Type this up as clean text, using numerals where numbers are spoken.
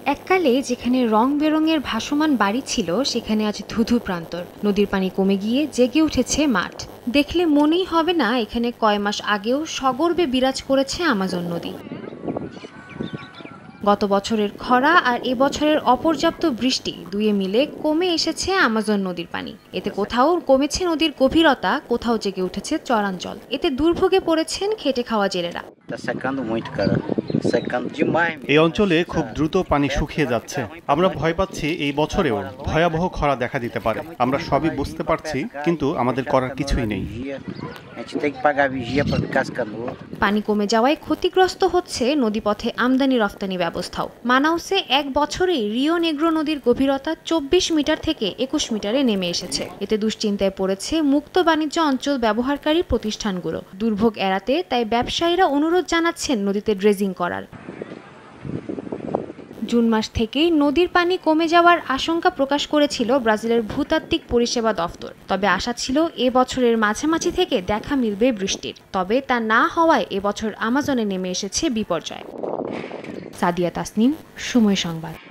এককালে যেখানে রং বেরঙের ভাসমান বাড়ি ছিল সেখানে আজ ধুধু প্রান্তর। নদীর পানি কমে গিয়ে জেগে উঠেছে মাঠ। দেখলে মনেই হবে না এখানে কয় মাস আগেও সগর্বে বিরাজ করেছে আমাজন নদী। গত বছরের খরা আর এবছরের অপর্যাপ্ত বৃষ্টি দুয়ে মিলে কমে এসেছে আমাজন নদীর পানি। এতে কোথাও কমেছে নদীর গভীরতা, কোথাও জেগে উঠেছে চরাঞ্চল। এতে দুর্ভোগে পড়েছেন খেটে খাওয়া জেলেরা। এই অঞ্চলে খুব দ্রুত পানি শুকিয়ে যাচ্ছে। আমরা ভয় পাচ্ছি এই বছরেও ভয়াবহ খরা দেখা দিতে পারে। আমরা সবই বুঝতে পারছি, কিন্তু আমাদের করার কিছুই নেই। পানি কমে যাওয়ায় ক্ষতিগ্রস্ত হচ্ছে নদীপথে আমদানি রফতানি ব্যবস্থাও। মানাউসে এক বছরে রিও নেগ্রো নদীর গভীরতা ২৪ মিটার থেকে ২১ মিটারে নেমে এসেছে। এতে দুশ্চিন্তায় পড়েছে মুক্ত বাণিজ্য অঞ্চল ব্যবহারকারী প্রতিষ্ঠানগুলো। দুর্ভোগ এড়াতে তাই ব্যবসায়ীরা অনুরোধ জানাচ্ছেন নদীতে ড্রেজিং করার। জুন মাস থেকেই নদীর পানি কমে যাওয়ার আশঙ্কা প্রকাশ করেছিল ব্রাজিলের ভূতাত্ত্বিক পরিষেবা দফতর। তবে আশা ছিল এবছরের মাঝামাঝি থেকে দেখা মিলবে বৃষ্টির। তবে তা না হওয়ায় এবছর আমাজনে নেমে এসেছে বিপর্যয়। সাদিয়া তাসনিম, সময় সংবাদ।